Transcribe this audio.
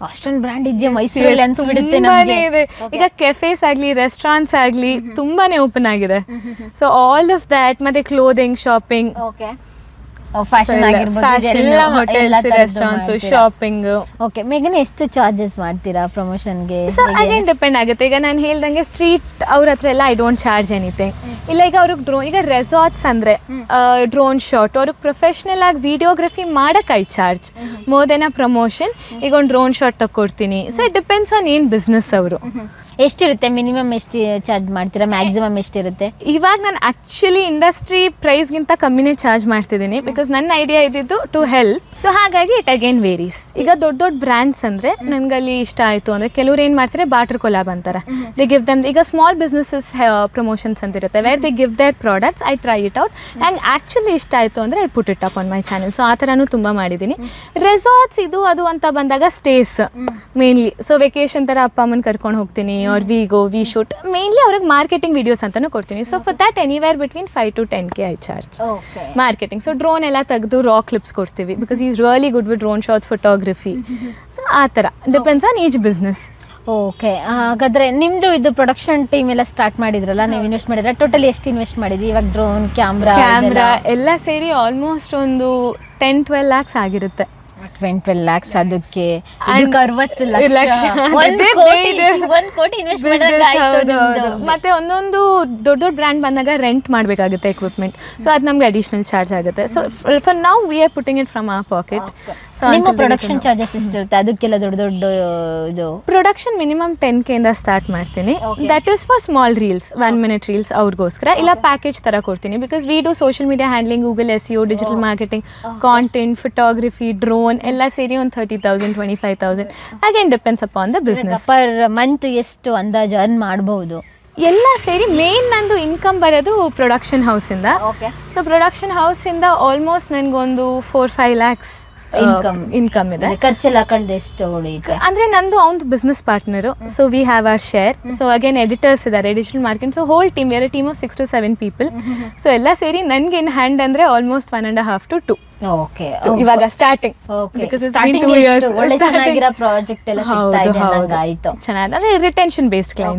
ಅಷ್ಟೊಂದು ಬ್ರ್ಯಾಂಡ್ ಇದೆಯಾ ಮೈಸೂರಲ್ಲಿ ಅನ್ಸ್ಬಿಡುತ್ತೆ ನಮಗೆ. ಈಗ ಕೆಫೇಸ್ ಆಗ್ಲಿ ರೆಸ್ಟೋರೆಂಟ್ಸ್ ಆಗ್ಲಿ ತುಂಬಾನೇ ಓಪನ್ ಆಗಿದೆ. ಸೊ ಆಲ್ ಆಫ್ ದ್ಯಾಟ್ ಮತ್ತೆ ಕ್ಲೋದಿಂಗ್ ಶಾಪಿಂಗ್ ಓಕೆ ಫ್ಯಾಷನ್ ಆಗಿರ್ಬೋದು ರೆಸ್ಟೋರೆಂಟ್ಸ್ ಶಾಪಿಂಗ್. ಓಕೆ ಮೇಘನ ಎಷ್ಟು ಚಾರ್ಜಸ್ ಮಾಡ್ತೀರಾ ಪ್ರಮೋಷನ್ಗೆ? ಸೊ ಅಗೇನ್ ಡಿಪೆಂಡ್ ಆಗುತ್ತೆ. ಈಗ ನಾನು ಹೇಳ್ದಂಗೆ ಸ್ಟ್ರೀಟ್ ಅವ್ರ ಹತ್ರ ಎಲ್ಲ ಐ ಡೋಂಟ್ ಚಾರ್ಜ್ ಎನಿಥಿಂಗ್. ಇಲ್ಲ ಈಗ ಅವ್ರಿಗೆ ಡ್ರೋನ್, ಈಗ ರೆಸಾರ್ಟ್ಸ್ ಅಂದ್ರೆ ಡ್ರೋನ್ ಶಾಟ್ ಅವ್ರಿಗೆ ಪ್ರೊಫೆಷನಲ್ ಆಗಿ ವಿಡಿಯೋಗ್ರಫಿ ಮಾಡಕ್ I charge more than a promotion. ಈಗ ಒಂದು ಡ್ರೋನ್ ಶಾಟ್ ತಗೊಡ್ತೀನಿ. ಸೊ ಇಟ್ ಡಿಪೆಂಡ್ಸ್ ಆನ್ ಏನ್ ಬಿಸ್ನೆಸ್ ಅವರು. ಎಷ್ಟಿರುತ್ತೆ ಮಿನಿಮಮ್ ಎಷ್ಟು ಚಾರ್ಜ್ ಮಾಡ್ತೀರಾ, ಮ್ಯಾಕ್ಸಿಮಮ್ ಎಷ್ಟಿರುತ್ತೆ? ಇವಾಗ ನಾನು ಆಕ್ಚುಲಿ ಇಂಡಸ್ಟ್ರಿ ಪ್ರೈಸ್ಗಿಂತ ಕಮ್ಮಿನೇ ಚಾರ್ಜ್ ಮಾಡ್ತಿದ್ದೀನಿ ಬಿಕಾಸ್ ನನ್ನ ಐಡಿಯಾ ಇದ್ದಿದ್ದು ಟು ಹೆಲ್ಪ್. ಸೊ ಹಾಗಾಗಿ ಇಟ್ ಅಗೇನ್ ವೇರೀಸ್. ಈಗ ದೊಡ್ಡ ದೊಡ್ಡ ಬ್ರ್ಯಾಂಡ್ಸ್ ಅಂದ್ರೆ ನನ್ಗಲ್ಲಿ ಇಷ್ಟ ಆಯ್ತು ಅಂದ್ರೆ ಕೆಲವ್ರು ಏನ್ ಮಾಡ್ತಾರೆ ಬಾಟರ್ ಕೊಲಾಬ್ ಅಂತಾರೆ. They give them. ಈಗ ಸ್ಮಾಲ್ ಬಿಸ್ನೆಸಸ್ ಪ್ರಮೋಷನ್ಸ್ ಅಂತ ಇರುತ್ತೆ where they give there products, I try it out and actually ಇಷ್ಟ ಆಯ್ತು ಅಂದ್ರೆ I put it up on my channel. So ಆ ಥರನೂ ತುಂಬ ಮಾಡಿದ್ದೀನಿ. ರೆಸಾರ್ಟ್ಸ್ ಇದು ಅದು ಅಂತ ಬಂದಾಗ ಸ್ಟೇಸ್ ಮೇನ್ಲಿ. ಸೊ ವೆಕೇಶನ್ ಥರ ಅಪ್ಪ ಅಮ್ಮನ ಕರ್ಕೊಂಡು ಹೋಗ್ತೀನಿ or we go we shoot. Mainly ಅವ್ರಿಗೆ ಮಾರ್ಕೆಟಿಂಗ್ ವಿಡಿಯೋಸ್ ಅಂತಾನು ಕೊಡ್ತೀನಿ. So for that anywhere between 5 to 10K I charge marketing. So drone ಎಲ್ಲ ತೆಗೆದು ರಾ ಕ್ಲಿಪ್ಸ್ ಕೊಡ್ತೀವಿ because is really good with drone shots, photography. So ಆ ಥರ depends on each business. Okay ಹಾಗಾದ್ರೆ ನಿಮ್ದು ಇದು ಪ್ರೊಡಕ್ಷನ್ ಟೀಮ್ ಎಲ್ಲ ಸ್ಟಾರ್ಟ್ ಮಾಡಿದ್ರಲ್ಲ, ನೀವು ಇನ್ವೆಸ್ಟ್ ಮಾಡಿದ್ರೆ ಟೋಟಲಿ ಎಷ್ಟು ಇನ್ವೆಸ್ಟ್ ಮಾಡಿದ್ರಿ? ಇವಾಗ ಡ್ರೋನ್, ಕ್ಯಾಮ್ರಾ ಎಲ್ಲ ಸೇರಿ ಆಲ್ಮೋಸ್ಟ್ ಒಂದು 10-12 lakhs ಆಗಿರುತ್ತೆ. 12 lakhs ಅದಕ್ಕೆ 60 ಲಕ್ಷ 1 ಕೋಟಿ ಇನ್ವೆಸ್ಟ್ ಮಾಡಿದ್ರೆ ಮತ್ತೆ ಒಂದೊಂದು ದೊಡ್ಡ ದೊಡ್ಡ ಬ್ರ್ಯಾಂಡ್ ಬಂದಾಗ ರೆಂಟ್ ಮಾಡಬೇಕಾಗುತ್ತೆ ಎಕ್ವಿಪ್ಮೆಂಟ್. ಸೊ ಅದು ನಮ್ಗೆ ಅಡಿಷನಲ್ ಚಾರ್ಜ್ ಆಗುತ್ತೆ. So for now we are putting it from our pocket. ನಿಮ್ಮ ಪ್ರೊಡಕ್ಷನ್ ಚಾರ್ಜಸ್ ಎಷ್ಟಿರುತ್ತೆ? ಅದಕ್ಕೆಲ್ಲ ದೊಡ್ಡ ದೊಡ್ಡ ಇದು ಪ್ರೊಡಕ್ಷನ್ ಮಿನಿಮಮ್ 10K ಇಂದ ಸ್ಟಾರ್ಟ್ ಮಾಡ್ತೀನಿ. That is for small reels, 1 minute reels ಅವ್ರಿಗೋಸ್ಕರ. ಇಲ್ಲ ಪ್ಯಾಕೇಜ್ ಥರ ಕೊಡ್ತೀನಿ because we do social media handling, Google SEO, digital marketing, content, photography, drone ಎಲ್ಲ ಸೇರಿ ಒಂದು 30,000 25,000 again depends upon the business. Per month ಎಷ್ಟು ಅಂದಾಜು ಅರ್ನ್ ಮಾಡಬಹುದು? ಎಲ್ಲ ಸೇರಿ ಮೇನ್ ನಂದು ಇನ್ಕಮ್ ಬರೋದು ಪ್ರೊಡಕ್ಷನ್ ಹೌಸಿಂದ. ಸೊ ಪ್ರೊಡಕ್ಷನ್ ಹೌಸಿಂದ ಆಲ್ಮೋಸ್ಟ್ ನನಗೊಂದು 4-5 lakhs ಇನ್ಕಮ್ ಇದೆ. ಖರ್ಚೆಲ್ಲ ಕಳೆದ ಎಷ್ಟು ಉಳಿಯುತ್ತೆ? ಅಂದ್ರೆ ನಂದು ಅವ್ನು business partner. So we have our share. So again editors ಇದ್ದಾರೆ, digital market. So whole team, we are a team of 6 to 7 people. So ಎಲ್ಲ ಸೇರಿ ನನ್ಗೆ ಇನ್ ಹ್ಯಾಂಡ್ ಅಂದ್ರೆ ಆಲ್ಮೋಸ್ಟ್ 1.5 to 2. ಓಕೆ ಇವಾಗ ಸ್ಟಾರ್ಟಿಂಗ್ ಒಳ್ಳೆ ಚೆನ್ನಾಗಿರೋ ಪ್ರಾಜೆಕ್ಟ್ ಎಲ್ಲ ಸಿಗ್ತಾ ಇದೆ ನಂಗೆ. ಆಯ್ತು, ಚೆನ್ನಾಗಿ ಅಂದ್ರೆ ರಿಟೆನ್ಷನ್ ಬೇಸ್ಡ್ ಕ್ಲೈಂಟ್ಸ್.